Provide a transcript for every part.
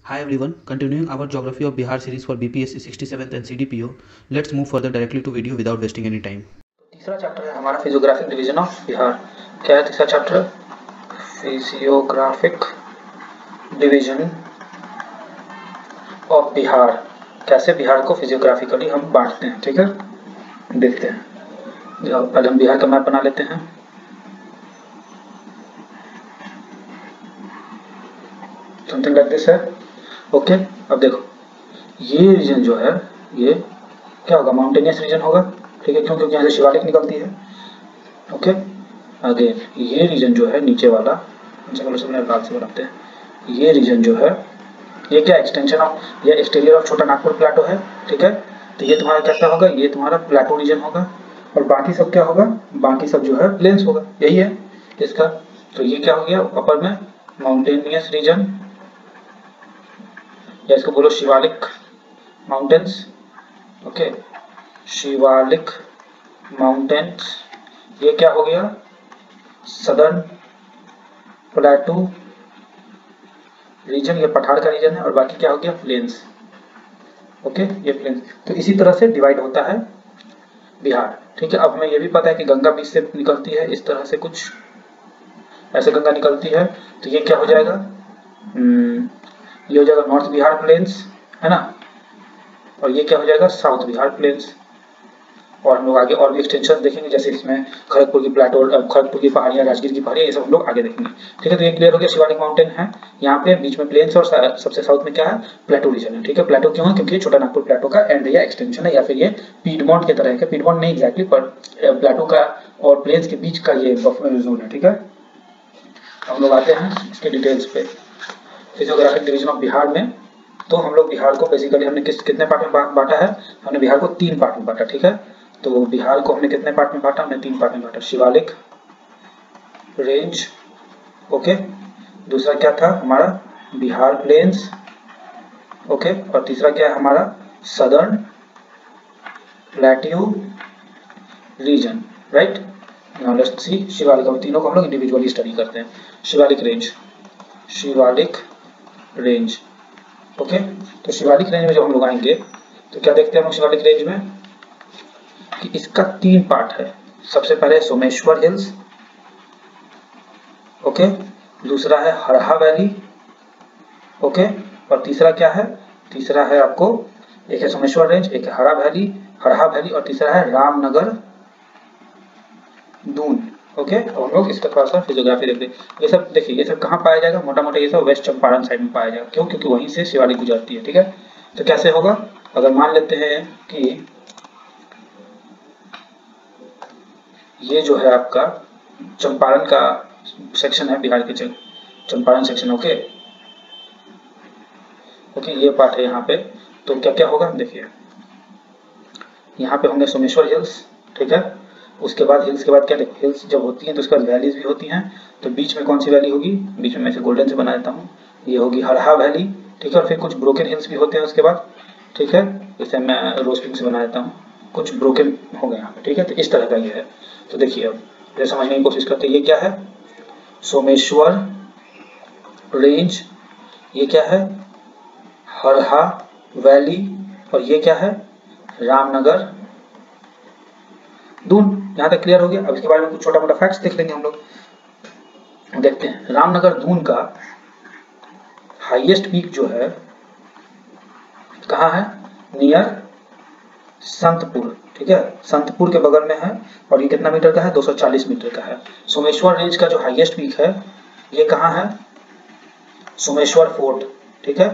Hi everyone, continuing our Geography of Bihar series for BPSC 67th and CDPO, let's move further directly to video without wasting any time. तीसरा chapter है हमारा physiographic division of Bihar. क्या है तीसरा chapter? Physiographic division of Bihar. कैसे बिहार को फिजियोग्राफिकली हम बांटते हैं, ठीक है, देखते हैं। पहले हम बिहार का मैप बना लेते हैं। समथिंग लाइक दिस है। ओके, अब देखो ये रीजन जो है ये क्या होगा? माउंटेनियस रीजन होगा, ठीक है, क्यों? क्योंकि यहाँ से शिवालिक निकलती है। ओके, अगेन ये रीजन जो है नीचे वाला, चलो सबने लाल से बनाते हैं। ये रीजन जो है ये क्या एक्सटेंशन ऑफ या एक्सटीरियर ऑफ छोटा नागपुर प्लेटो है, ठीक है। तो ये तुम्हारा कैसा होगा? ये तुम्हारा प्लेटो रीजन होगा और बाकी सब क्या होगा? बाकी सब जो है प्लेन्स होगा, यही है इसका। तो ये क्या हो गया? अपर में माउंटेनियस रीजन या इसको बोलो Shivalik mountains. Okay, Shivalik mountains. ये क्या हो गया? सदर्न प्लेटू रीजन, ये पठार का रीजन है और बाकी क्या हो गया? प्लेन्स। ओके, ये प्लेन्स। तो इसी तरह से डिवाइड होता है बिहार, ठीक है। अब हमें ये भी पता है कि गंगा बीच से निकलती है, इस तरह से कुछ ऐसे गंगा निकलती है। तो ये क्या हो जाएगा? ये हो जाएगा नॉर्थ बिहार प्लेन्स, है ना, और ये क्या हो जाएगा? South Bihar plains. और हम लोग आगे और भी एक्सटेंशन देखेंगे, जैसे इसमें खड़गपुर की प्लेटो, खड़गपुर की पहाड़ियाँ, राजगीर की पहाड़ियाँ, ये सब हम लोग आगे देखेंगे, ठीक है। तो ये क्लियर हो गया, शिवालिक माउंटेन है यहाँ पे, बीच में प्लेन्स और सबसे साउथ में क्या है? प्लेटो रीजन है, ठीक है। प्लेटो क्यों है? क्योंकि ये छोटा नागपुर प्लेटो का एंड या एक्सटेंशन है, या फिर ये पीडमोंट की तरह है। पीडमोंट नहीं एग्जैक्टली, पर प्लेटो का और प्लेन्स के बीच का ये बफर जोन है, ठीक है। हम लोग आते हैं इसके डिटेल्स पे। फिजियोग्राफिक डिवीजन ऑफ बिहार में तो हम लोग बिहार को बेसिकली हमने कितने पार्ट में बांटा है? हमने बिहार को 3 पार्ट में बांटा, ठीक है। तो बिहार को हमने कितने पार्ट में बांटा? हमने 3 पार्ट में बांटा। शिवालिक रेंज, ओके, दूसरा क्या था हमारा? बिहार प्लेन्स, ओके, और तीसरा क्या है हमारा? Southern plateau region, right. Now let's see Shivalik, और तीनों को हम लोग इंडिविजुअली स्टडी करते हैं। Shivalik range, Shivalik range, okay. तो शिवालिक रेंज में जब हम लोग आएंगे तो क्या देखते हैं हम शिवालिक रेंज में कि इसका 3 पार्ट है। सबसे पहले सोमेश्वर हिल्स, ओके, दूसरा है हरहा वैली, ओके, और तीसरा क्या है? तीसरा है आपको, एक है सोमेश्वर रेंज, एक है हरहा वैली और तीसरा है रामनगर दून, ओके। और हम लोग इसका थोड़ा सा फिजियोग्राफी देखते हैं। ये सब देखिए, ये सब कहाँ पाया जाएगा? मोटा मोटा ये सब वेस्ट चंपारण साइड में पाया जाएगा। क्यों? क्योंकि वहीं से शिवालिक गुजरती है, ठीक है। तो कैसे होगा? अगर मान लेते हैं कि ये जो है आपका चंपारण का सेक्शन है, बिहार के चंपारण सेक्शन, ओके, ओके, ये पार्ट है यहाँ पे। तो क्या क्या होगा? देखिए यहाँ पे होंगे सोमेश्वर हिल्स, ठीक है। उसके बाद हिल्स के बाद क्या? देखो हिल्स जब होती हैं तो उसके बाद वैलीज भी होती हैं। तो बीच में कौन सी वैली होगी? बीच में मैं इसे गोल्डन से बना देता हूँ, ये होगी हरहा वैली, ठीक है। और फिर कुछ ब्रोकन हिल्स भी होते हैं उसके बाद, ठीक है। इसे मैं रोज पिंक से बना देता हूँ, कुछ ब्रोकन हो गए यहाँ पे, ठीक है। तो इस तरह का ये है। तो देखिए अब ये समझने की कोशिश करते हैं, ये क्या है? सोमेश्वर रेंज, ये क्या है? हरहा वैली, और ये क्या है? रामनगर दून। यहाँ तक क्लियर हो गया। अब इसके बारे में कुछ छोटा मोटा फैक्ट्स देख लेंगे हम लोग। देखते हैं रामनगर दून का हाईएस्ट पीक जो है कहाँ है? नियर संतपुर, ठीक है, संतपुर के बगल में है। और ये कितना मीटर का है? 240 मीटर का है। सोमेश्वर रेंज का जो हाईएस्ट पीक है ये कहाँ है? सोमेश्वर फोर्ट, ठीक है,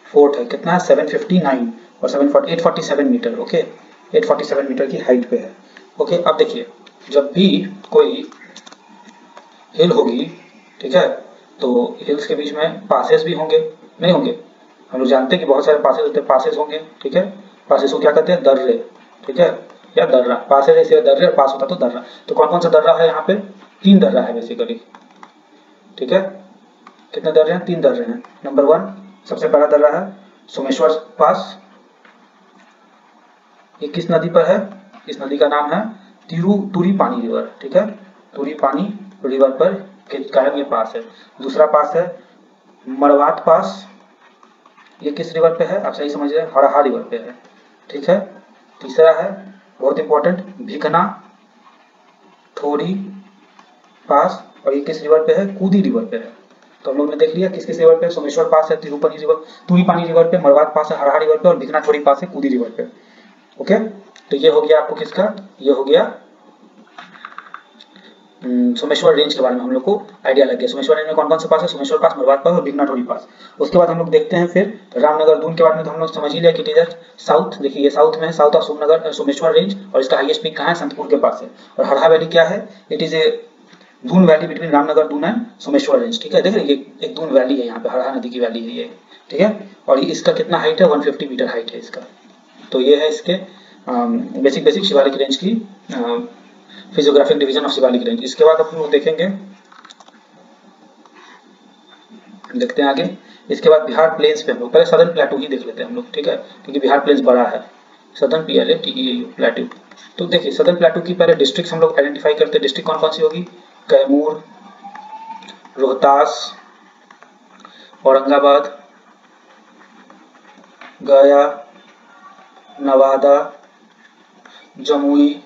फोर्ट है। कितना है? 759 और 847 मीटर, ओके, 847 मीटर की हाइट पे है, ओके। अब देखिए जब भी कोई हिल होगी, ठीक है, तो हिल्स के बीच में पासेस भी होंगे, नहीं होंगे? हम लोग जानते हैं कि बहुत सारे पासेस होते हैं, पासेस होंगे, ठीक है। पासेस को क्या कहते हैं? दर्रे, ठीक है, या दर्रा। पासेस ऐसे दर्रे, और पास होता तो दर्रा। तो कौन कौन सा दर्रा है यहाँ पे? 3 दर्रा है बेसिकली, ठीक है। कितने दर्रे हैं? 3 दर्रे हैं। नंबर 1 सबसे पहला दर्रा है सोमेश्वर पास। ये किस नदी पर है? इस नदी का नाम है तुरी पानी रिवर, ठीक है, तुरी पानी रिवर पर कारण ये पास है। दूसरा पास है मरवात पास, ये किस रिवर पे है, आप सही समझ रहे हैं, हरहा रिवर पे है, ठीक है। तीसरा है बहुत इंपॉर्टेंट, भिकना थोड़ी पास, और ये किस रिवर पे है, कूदी रिवर पे है। तो हम लोग ने देख लिया किस किस रिवर पे, सोमेश्वर पास है तिरुपति रिवर, तुरीपानी रिवर पे, मरवात पास है हरहा रिवर पे, और भिकना थोड़ी पास है कूदी रिवर पे। ओके, तो ये हो गया आपको किसका, ये हो गया सोमेश्वर रेंज के बारे में हम लोग को आइडिया लग गया। सोमेश्वर रेंज में कौन कौन से पास है, सोमेश्वर पास, मरवात पास और भिकनाथोरी पास। उसके बाद हम लोग देखते हैं फिर रामनगर दून के बारे में, तो हम लोग समझ ही लिया कि इट इज साउथ, देखिए ये साउथ में है, साउथ ऑफ सोमनगर सोमेश्वर रेंज, और इसका हाईएस्ट पीक कहाँ है, संतपुर के पास है। और हरहा वैली क्या है, it is a Doon valley between Ramnagar Doon and Someshwar range, ठीक है। देखिए ये एक दून वैली है, यहाँ पे हरहा नदी की वैली है ये, ठीक है। और इसका कितना हाइट है, 150 मीटर हाइट है इसका। तो ये है इसके बेसिक शिवालिक रेंज की physiographic division of Shivalik range. इसके बाद अपन लोग देखेंगे, देखते हैं आगे। इसके बाद बिहार प्लेन्स पे हम लोग पहले सदर्न प्लेटू ही देख लेते हैं हम लोग, ठीक है, क्योंकि बिहार प्लेन्स बड़ा है, सदर्न PLATEAU प्लेटू। तो देखिए सदर्न प्लेटू की पहले डिस्ट्रिक्ट हम लोग आइडेंटिफाई करते हैं। डिस्ट्रिक्ट कौन कौन सी होगी, Kaimur, Rohtas, Aurangabad, Gaya, Nawada, Jamui,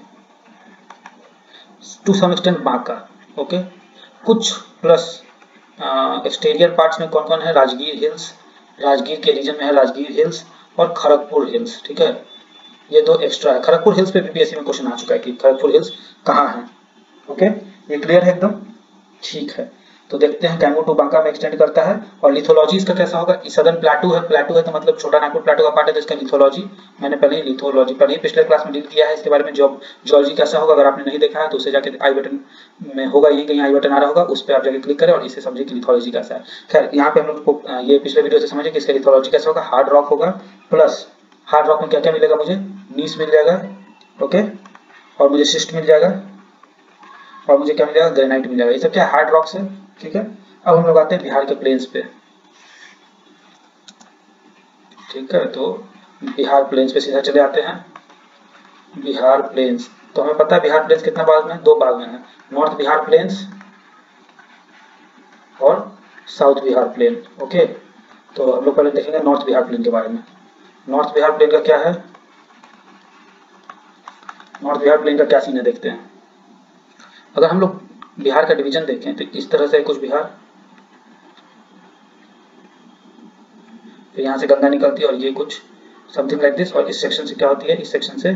to some extent Banka, okay. कुछ प्लस एक्सटीरियर पार्ट्स में कौन कौन है, राजगीर हिल्स, राजगीर के रीजन में है राजगीर हिल्स और खड़गपुर हिल्स, ठीक है। ये दो एक्स्ट्रा है। खड़गपुर हिल्स पे बीपीएससी में क्वेश्चन आ चुका है कि खड़गपुर हिल्स कहाँ है, ओके। ये क्लियर है एकदम, ठीक है। तो देखते हैं कैमूर टू बांका में एक्सटेंड करता है। और लिथोलॉजी इसका कैसा होगा, सदर्न प्लेटू है, प्लेटू है तो मतलब छोटा नागपुर प्लेटू का पार्ट है, तो इसका लिथोलॉजी मैंने पहले ही लिथोलॉजी पहले ही पिछले क्लास में डील किया है। इसके बारे में जियोलॉजी कैसा होगा, अगर आपने नहीं देखा है तो उसे जाके आई बटन में होगा, यहीं कहीं आई बटन आ रहा होगा, उस पर आप जाके क्लिक करें और इसे समझिए कि लिथोलॉजी कैसा है। खैर यहाँ पे हम लोग को ये पिछले वीडियो से समझिए कि इसका लिथोलॉजी कैसा होगा। हार्ड रॉक होगा, प्लस हार्ड रॉक में क्या क्या मिलेगा, मुझे नीस मिल जाएगा, ओके, और मुझे शिस्ट मिल जाएगा, और मुझे क्या मिल जाएगा, ग्रेनाइट मिल जाएगा। ये सब क्या हार्ड रॉक्स है, ठीक है। अब हम लोग आते हैं बिहार के प्लेन्स पे, ठीक है। तो बिहार प्लेन्स पे सीधा चले आते हैं। बिहार प्लेन्स, तो हमें पता है बिहार प्लेन्स कितना भाग में है, दो भाग में है, नॉर्थ बिहार प्लेन्स और साउथ बिहार प्लेन, ओके। तो हम लोग पहले देखेंगे नॉर्थ बिहार प्लेन के बारे में। नॉर्थ बिहार प्लेन का क्या है, नॉर्थ बिहार प्लेन का क्या सीन है देखते हैं। अगर हम लोग बिहार का डिवीजन देखें तो इस तरह से कुछ बिहार, तो यहाँ से गंगा निकलती है और ये कुछ समथिंग लाइक दिस, और इस सेक्शन से क्या होती है, इस सेक्शन से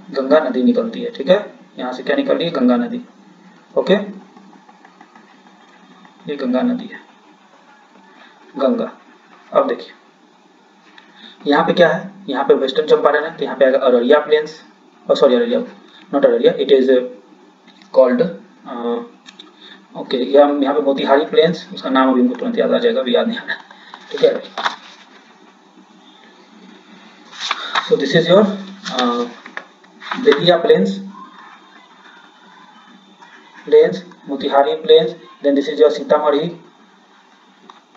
गंगा नदी निकलती है, ठीक है। यहाँ से क्या निकल रही है, गंगा नदी, ओके। ये गंगा नदी है, गंगा। अब देखिए यहाँ पे क्या है, यहाँ पे वेस्टर्न चंपारण है, तो यहाँ पे आएगा Araria plains, sorry Araria not Araria, it is called okay. यहाँ पे मोतिहारी प्लेन्स, उसका नाम अभी हमको तुरंत याद आ जाएगा, अभी याद नहीं आ रहा, ठीक है। So this is your Betia plains, Motihari plains. Then this is your Sitamarhi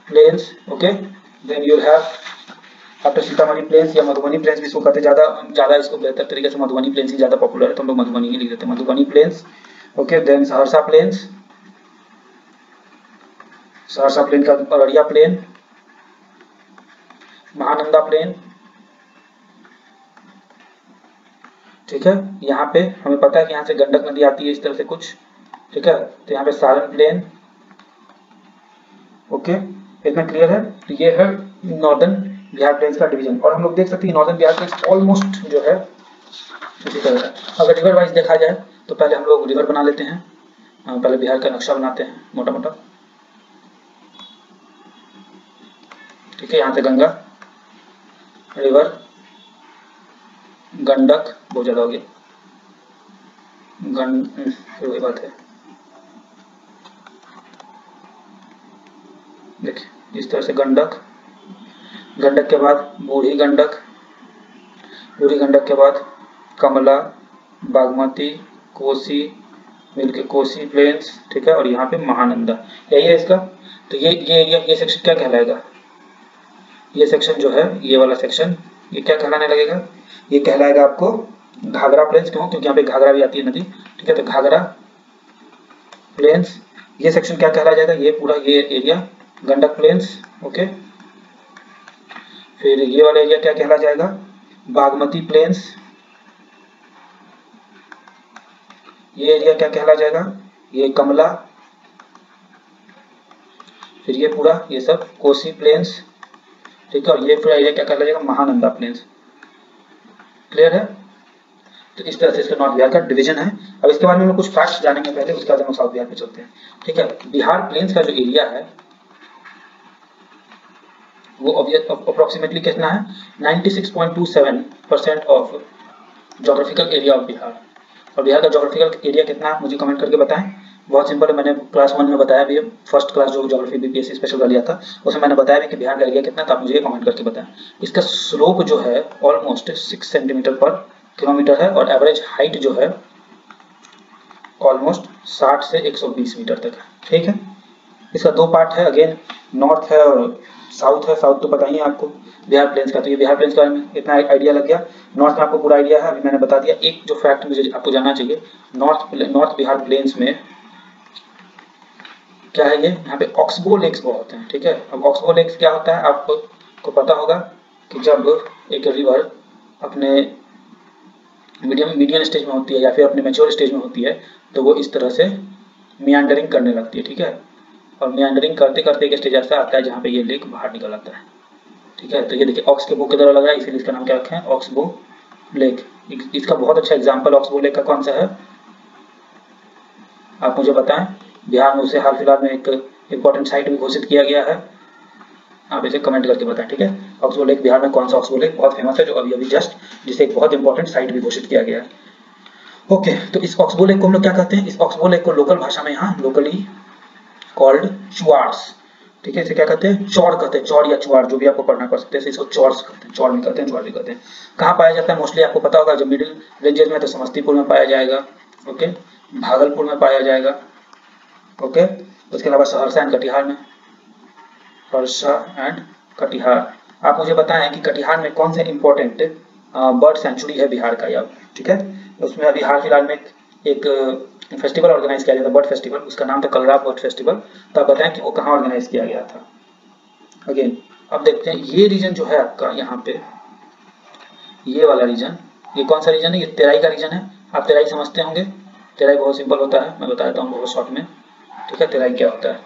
plains. Okay. Then you have after Sitamarhi plains या मधुबनी plains भी इसको कहते हैं, ज़्यादा इसको बेहतर तरीके से मधुबनी plains ही ज़्यादा पॉपुलर है, तो हम लोग मधुबनी ही लिख देते हैं, Madhubani plains. Okay. Then Saharsa plains, Saharsa plain का अररिया plain, महानंदा plain, ठीक है। यहाँ पे हमें पता है कि यहाँ से गंडक नदी आती है इस तरह से कुछ, ठीक है। तो यहाँ पे सारण प्लेन, ओके, इतना क्लियर है। तो ये है नॉर्दर्न बिहार प्लेन्स का डिवीजन। और हम लोग देख सकते हैं नॉर्दर्न बिहार प्लेन्स ऑलमोस्ट जो है इसी तरह है। अगर रिवर वाइज देखा जाए तो पहले हम लोग रिवर बना लेते हैं, पहले बिहार का नक्शा बनाते हैं मोटा मोटा, ठीक है। यहाँ से गंगा रिवर, गंडक बहुत ज्यादा हो गया, फिर वही बात है, देखिए इस तरह से गंडक, गंडक के बाद बूढ़ी गंडक, बूढ़ी गंडक के बाद कमला, बागमती, कोसी, मिलके कोसी प्लेन्स, ठीक है। और यहाँ पे महानंदा, यही है इसका। तो ये सेक्शन क्या कहलाएगा, ये सेक्शन जो है, ये वाला सेक्शन, ये क्या कहलाने लगेगा, ये कहलाएगा आपको घाघरा प्लेन्स। क्यों, क्योंकि यहाँ पे घाघरा भी आती है नदी, ठीक है। तो घाघरा प्लेन्स, ये सेक्शन क्या कहला जाएगा, ये पूरा ये एरिया गंडक प्लेन्स, ओके। फिर ये वाला एरिया क्या कहला जाएगा, बागमती प्लेन्स, ये एरिया क्या कहला जाएगा, ये कमला, फिर ये पूरा ये सब कोसी प्लेन्स, ठीक है, और ये पूरा एरिया क्या कहला जाएगा, महानंदा प्लेन्स। क्लियर है? तो इस तरह से इसका नॉर्थ बिहार का डिवीजन है। अब इसके बारे में कुछ फैक्ट्स जानेंगे पहले, उसके बाद हम साउथ बिहार पे चलते हैं, ठीक है। बिहार प्लेन्स का जो एरिया है वो अप्रोक्सीमेटली कितना है, 96.27% of geographical area of Bihar. और बिहार का जोग्राफिकल एरिया कितना है मुझे कमेंट करके बताएं। बहुत सिंपल है, मैंने क्लास 1 में बताया भी, फर्स्ट क्लास जो जोग्राफी बीपीएससी स्पेशल का लिया था उसमें मैंने बताया भी कि बिहार का एरिया कितना, तो आप मुझे कमेंट करके बताएं। इसका स्लोप जो है ऑलमोस्ट 6 सेंटीमीटर पर किलोमीटर है, और एवरेज हाइट जो है ऑलमोस्ट 60 से 120 मीटर तक है, ठीक है। इसका दो पार्ट है, अगेन नॉर्थ है और साउथ है। साउथ तो पता ही है आपको बिहार प्लेन्स का, तो ये बिहार प्लेन्स के बारे में इतना आइडिया लग गया। नॉर्थ में आपको पूरा आइडिया है, अभी मैंने बता दिया। एक जो फैक्ट मुझे आपको जानना चाहिए, नॉर्थ बिहार प्लेन्स में क्या है, ये यहाँ पे ऑक्सबो लेक्स बहुत हैं, ठीक है। अब ऑक्सबो लेक्स क्या होता है आपको पता होगा कि जब एक रिवर अपने मीडियम स्टेज में होती है या फिर अपने मैच्योर स्टेज में होती है तो वो इस तरह से मियांडरिंग करने लगती है, ठीक है। और मियांडरिंग करते करते एक स्टेज ऐसा आता है जहाँ पे ये लेक बाहर निकल आता है, ठीक है। तो ये देखिए ऑक्सबो की तरह लग रहा है, इसीलिए इसका नाम क्या रखा है, ऑक्सबो लेक। इसका बहुत अच्छा एग्जाम्पल ऑक्सबो लेक का कौन सा है, आप मुझे बताएं। बिहार में उसे हाल फिलहाल में एक इम्पोर्टेंट साइट भी घोषित किया गया है, आप इसे कमेंट करके बताएं, ठीक है। ऑक्सबो लेक बिहार में कौन सा ऑक्सबो लेक बहुत फेमस है, जो अभी अभी जस्ट जिसे एक बहुत इंपॉर्टेंट साइट भी घोषित किया गया है। ओके, तो इस ऑक्सबो लेक को हम लोग क्या कहते हैं, इस ऑक्सबो लेक को लोकल भाषा में यहाँ लोकली कॉल्ड चुआर्स, ठीक है। इसे क्या कहते हैं, चौड़ कहते हैं, चौड़ या चुआर जो भी आपको पढ़ना पड़ सकते हैं, इसको चौर्स कहते हैं, चौड़ भी कहते हैं, चुआर भी कहते हैं। कहाँ पाया जाता है मोस्टली आपको पता होगा, जब मिडिल रेंजेस में तो समस्तीपुर में पाया जाएगा, ओके, भागलपुर में पाया जाएगा, ओके। उसके अलावा सहरसा एंड कटिहार में, सहरसा एंड कटिहार। आप मुझे बताएं कि कटिहार में कौन से इंपॉर्टेंट बर्ड सेंचुरी है बिहार का, या ठीक है। उसमें अभी हाल फिलहाल में एक फेस्टिवल ऑर्गेनाइज किया गया था, बर्ड फेस्टिवल, उसका नाम था कलरव बर्ड फेस्टिवल। तो आप बताएं कि वो कहाँ ऑर्गेनाइज किया गया था। अगेन अब देखते हैं ये रीजन जो है आपका यहाँ पे, ये वाला रीजन, ये कौन सा रीजन है, ये तेराई का रीजन है। आप तेराई समझते होंगे, तेराई बहुत सिंपल होता है, मैं बता देता हूँ बहुत शॉर्ट में, ठीक है। तेराई क्या होता है,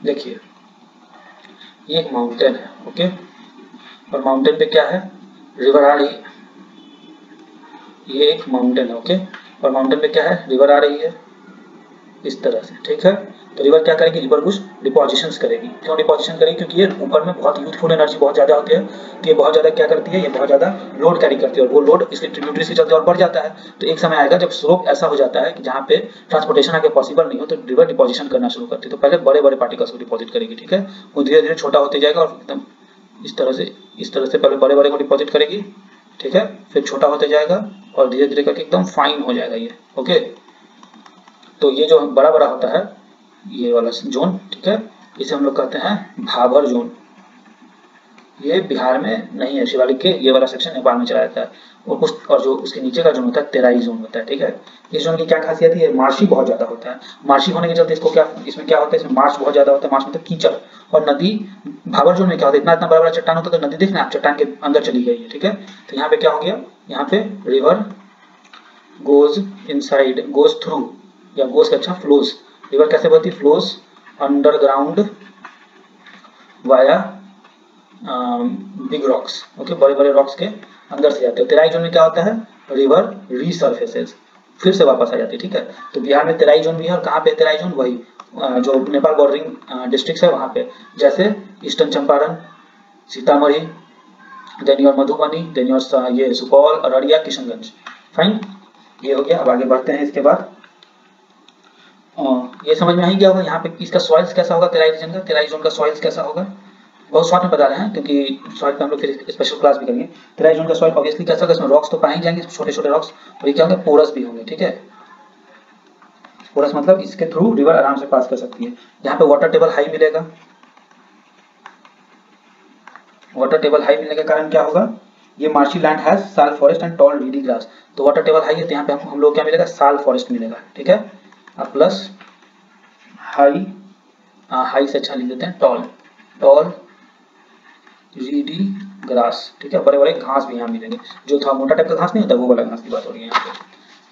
देखिए ये एक माउंटेन है, ओके, और माउंटेन पे क्या है, रिवर आ रही है, ये एक माउंटेन है, ओके, और माउंटेन पे क्या है, रिवर आ रही है इस तरह से, ठीक है। तो रिवर क्या करेगी, रिवर कुछ डिपोजिशंस करेगी। क्यों डिपोजिशन करेगी, क्योंकि ये ऊपर में बहुत यूथफुल एनर्जी बहुत ज्यादा होती है, तो ये बहुत ज्यादा क्या करती है, ये बहुत ज्यादा लोड कैरी करती है, और वो लोड इसके ट्रिब्यूटरीज के चलते और बढ़ जाता है। तो एक समय आएगा जब स्लोप ऐसा हो जाता है कि जहाँ पे ट्रांसपोर्टेशन आगे पॉसिबल नहीं हो, तो रिवर डिपोजिशन करना शुरू करती है। तो पहले बड़े बड़े पार्टिकल्स को डिपॉजिट करेगी, ठीक है, वो धीरे धीरे छोटा होते जाएगा और एकदम इस तरह से पहले बड़े बड़े को डिपॉजिट करेगी, ठीक है, फिर छोटा होते जाएगा और धीरे धीरे करके एकदम फाइन हो जाएगा ये, ओके। तो ये जो बड़ा बड़ा होता है ये वाला जोन, ठीक है, इसे हम लोग कहते हैं भाबर जोन। ये बिहार में नहीं है, शिवालिक के ये वाला सेक्शन नेपाल में चला जाता है, और जो उसके नीचे का जोन होता है तेराई जोन होता है, ठीक है। इस जोन की क्या खासियत है, ये मार्शी बहुत ज्यादा होता है। मार्शी होने के चलते इसको क्या, इसमें क्या होता है, इसमें मार्च बहुत ज्यादा होता है, मार्च मतलब कीचड़, और नदी भाबर जोन में क्या होता है, इतना इतना बड़ा बड़ा चट्टान होता है, तो नदी देखना आप चट्टान के अंदर चली गई है, ठीक है। तो यहाँ पे क्या हो गया, यहाँ पे river goes inside, goes through, या गोज का अच्छा फ्लोज। रिवर कैसे बहती, flows underground via big rocks, okay, बड़े बड़े रॉक्स के अंदर से जाते हैं। तेराई जोन में क्या होता है, रिवर रीसर्फेसेस, फिर से वापस आ जाती है, ठीक है। तो बिहार में तेराई जोन भी है, और कहाँ पे तेराई जोन, वही जो नेपाल बॉर्डरिंग डिस्ट्रिक्ट है वहाँ पे, जैसे eastern Champaran, Sitamarhi, then your Madhubani, then your ये सुपौल, अररिया, किशनगंज, फाइन, ये हो गया। अब आगे बढ़ते हैं। इसके बाद ये समझ में आ ही गया होगा यहाँ पे इसका सॉइल्स कैसा होगा, तेराई रीजन का, तेराई जोन का सॉइल्स कैसा होगा, बहुत शॉर्ट में बता रहे हैं क्योंकि सॉइल पे हम लोग फिर स्पेशल क्लास भी करेंगे। तेराई जोन का सॉइल ऑब्वियसली कैसा होगा, इसमें रॉक्स तो पाए जाएंगे, छोटे छोटे रॉक्स, और ये क्या होंगे, पोरस भी होंगे, ठीक है। पोरस मतलब इसके थ्रू रिवर आराम से पास कर सकती है। यहाँ पे वाटर टेबल हाई मिलेगा, वाटर टेबल हाई मिलने के कारण क्या होगा, ये मार्शी लैंड हैज साल forest and tall Reedy grass, तो वाटर टेबल हाई है, तो यहाँ पे हम लोग क्या मिलेगा, साल फॉरेस्ट मिलेगा, ठीक है, प्लस हाई हाई से अच्छा लिख देते हैं टॉल, टॉल रीडी ग्रास, ठीक है। बड़े बड़े घास भी यहाँ मिलेंगे, जो थोड़ा मोटा टाइप का घास नहीं होता वो वाला घास की बात हो रही है यहाँ पे,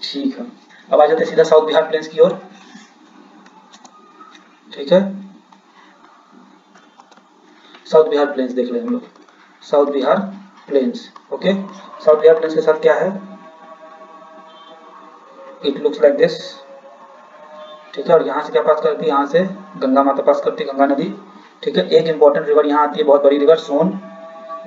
ठीक है। अब आ जाते हैं सीधा साउथ बिहार प्लेन्स की ओर, ठीक है। साउथ बिहार प्लेन्स देख ले हम लोग, south Bihar plains, okay. South Bihar plains के साथ क्या है, इट लुक्स लाइक दिस, ठीक है। और यहाँ से क्या पास करती है, यहाँ से गंगा माता पास करती है, गंगा नदी, ठीक है। एक इंपॉर्टेंट रिवर यहाँ आती है, बहुत बड़ी रिवर सोन,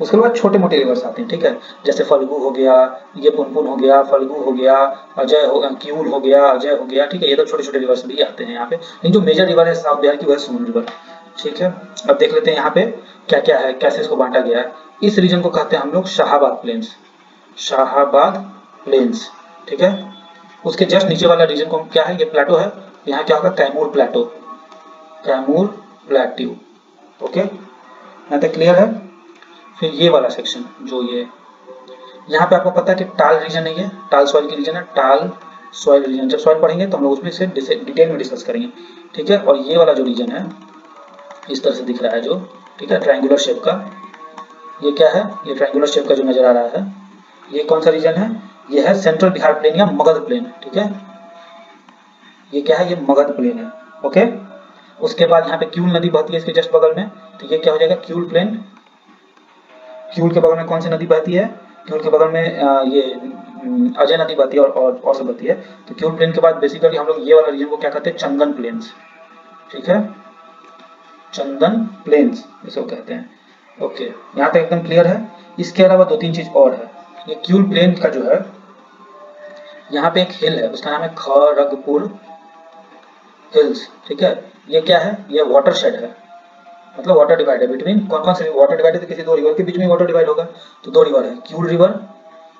उसके बाद छोटे मोटे रिवर्स आते हैं, ठीक है। जैसे फल्गु हो गया, ये पुनपुन हो गया, फल्गु हो गया, अजय हो, क्यूल हो गया, अजय हो गया, ठीक है। ये तो छोटे छोटे रिवर्स भी आते हैं यहाँ पे, लेकिन जो मेजर रिवर है साउथ बिहार की वह सोन रिवर, ठीक है। अब देख लेते हैं यहाँ पे क्या क्या है, कैसे इसको बांटा गया है। इस रीजन को कहते हैं हम लोग शाहाबाद प्लेन्स, शाहाबाद प्लेन्स, ठीक है। उसके जस्ट नीचे वाला रीजन को क्या है, ये प्लेटो है, यहाँ क्या होगा कैमूर प्लेटो, कैमूर प्लेट्यू, ओके। यहाँ तक क्लियर है। फिर ये वाला सेक्शन जो ये यहाँ पे आपको पता है कि टाल रीजन है, ये टाल सॉइल की रीजन है, टाल सॉइल रीजन। जब सॉइल पढ़ेंगे तो हम लोग उसमें से डिटेल में डिस्कस करेंगे, ठीक है। और ये वाला जो रीजन है इस तरह से दिख रहा है जो, ठीक है, ट्रायंगुलर शेप का, ये क्या है, ये ट्रायंगुलर शेप का जो नजर आ रहा है, ये कौन सा रीजन है, ये है सेंट्रल बिहार प्लेन या मगध प्लेन, ठीक है। ये क्या है, ये मगध प्लेन है, ओके। उसके बाद यहाँ पे क्यूल नदी बहती है इसके जस्ट बगल में, तो ये क्या हो जाएगा क्यूल प्लेन। क्यूल के बगल में कौन सी नदी बहती है, क्यूल के बगल में ये अजय नदी बहती है और से बहती है। तो क्यूल प्लेन के बाद बेसिकली हम लोग ये वाला रीजन को क्या कहते हैं, चंदन प्लेन्स, ठीक है, चंदन प्लेन्स इसको कहते हैं, ओके। यहाँ तक एकदम क्लियर है। इसके अलावा दो तीन चीज और है, ये क्यूल प्लेन का जो है यहाँ पे एक हिल है, उसका नाम है खड़गपुर हिल्स, ठीक है। ये क्या है, ये वाटर शेड है, मतलब वाटर डिवाइड है बिटवीन, कौन कौन से वाटर डिवाइड है, किसी दो रिवर के बीच में वाटर डिवाइड होगा, तो दो रिवर है, क्यूल रिवर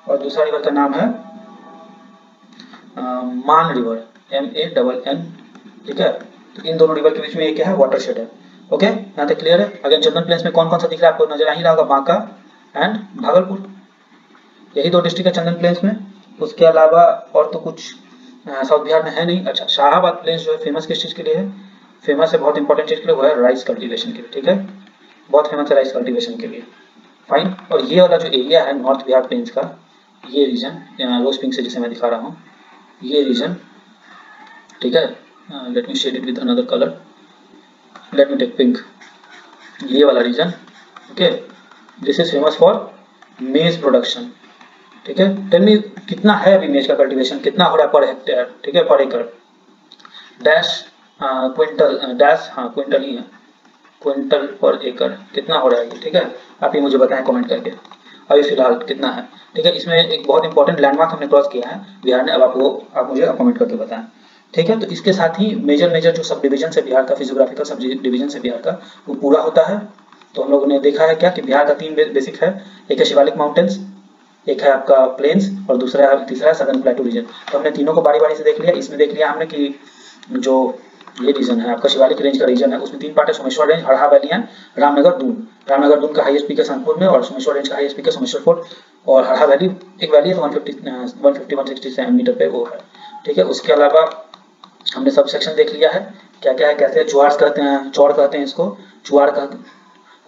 और दूसरा रिवर का नाम है मान रिवर, MANN, ठीक है। तो इन दोनों रिवर के बीच में ये क्या है, वाटर शेड है, ओके। यहाँ तक क्लियर है। अगर चंदन प्लेन्स में कौन कौन सा दिख रहा है आपको नजर आ ही रहा होगा, बांका एंड भागलपुर, यही दो डिस्ट्रिक्ट है चंदन प्लेन्स में। उसके अलावा और तो कुछ साउथ बिहार में है नहीं। अच्छा, शाहाबाद प्लेन्स जो है फेमस किस चीज के लिए है, फेमस है बहुत इंपॉर्टेंट चीज के लिए, वो है राइस कल्टीवेशन के लिए, ठीक है, बहुत फेमस है राइस कल्टीवेशन के लिए, फाइन। और ये वाला जो एरिया है नॉर्थ बिहार प्लेन्स का, ये रीजन रोज पिंक से जिसे मैं दिखा रहा हूँ, ये रीजन, ठीक है। Let me shade it with another colour, let me take pink, ये वाला region, okay. This is famous for maize production, ठीक है। टेल मी कितना है अभी मेज का कल्टीवेशन, कितना हो रहा है पर हेक्टेयर, ठीक है, पर एकड़, डैश क्विंटल, डैश हाँ क्विंटल ही है, क्विंटल पर एकड़ कितना हो रहा है ये, ठीक है। आप ये मुझे बताएं कमेंट करके अभी फिलहाल कितना है, ठीक है। इसमें एक बहुत इंपॉर्टेंट लैंडमार्क हमने क्रॉस किया है बिहार ने, अब आप मुझे कमेंट करके बताएं, ठीक है। तो इसके साथ ही मेजर जो सब डिवीजन है बिहार का, फिजियोग्राफिकल सब डिवीजन है बिहार का, वो पूरा होता है। तो हम लोगों ने देखा है क्या कि बिहार का तीन बेसिक है, एक है शिवालिक माउंटेन्स, एक है आपका प्लेन्स और तीसरा है सदर्न प्लेटू रीजन। तो हमने तीनों को बारी बारी से देख लिया। इसमें देख लिया हमने कि जो ये रीजन है आपका शिवालिक रेंज का रीजन है, उसमें तीन पार्ट है, Someshwar range, Harha valley and Ramnagar Doon. Ramnagar Doon का हाईएस्ट पीक है सनपुर में, और सोमेश्वर रेंज का हाईएस्ट पीक है सोमेश्वर फोर्ट, और हरहा वैली एक वैली है तो 150-167 मीटर पे वो है, ठीक है। उसके अलावा हमने सब सेक्शन देख लिया है क्या क्या है, कैसे चुआर कहते हैं, चौड़ कहते हैं इसको, चुआर का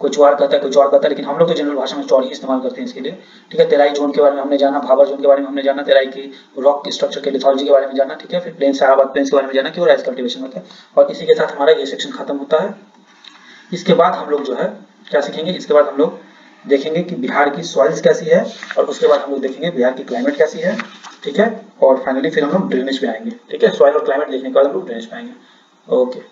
कोई चुआर कहता है, कोई चौड़ कहता है, लेकिन हम लोग तो जनरल भाषा में चौड़ ही इस्तेमाल करते हैं इसके लिए, ठीक है। तेराई जोन के बारे में हमने जाना, भाबर जोन के बारे में हमने जाना, तेराई की रॉक स्ट्रक्चर के लिथोलॉजी के बारे में जाना, ठीक है। फिर प्लेन शाहाबाद प्लेन्स के बारे में जाना कि वो राइस कल्टीवेशन होता है, और इसी के साथ हमारा ये सेक्शन खत्म होता है। इसके बाद हम लोग जो है क्या सीखेंगे, इसके बाद हम लोग देखेंगे कि बिहार की सॉइल्स कैसी है, और उसके बाद हम लोग देखेंगे बिहार की क्लाइमेट कैसी है, ठीक है। और फाइनली फिर हम लोग ड्रेनेज पे आएंगे, ठीक है। सॉइल और क्लाइमेट देखने के बाद हम लोग ड्रेनेज पे आएंगे, ओके।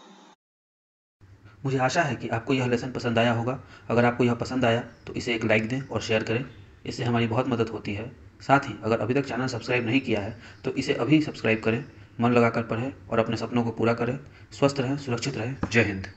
मुझे आशा है कि आपको यह लेसन पसंद आया होगा। अगर आपको यह पसंद आया तो इसे एक लाइक दें और शेयर करें, इससे हमारी बहुत मदद होती है। साथ ही अगर अभी तक चैनल सब्सक्राइब नहीं किया है तो इसे अभी सब्सक्राइब करें, मन लगाकर पढ़ें और अपने सपनों को पूरा करें। स्वस्थ रहें, सुरक्षित रहें। जय हिंद।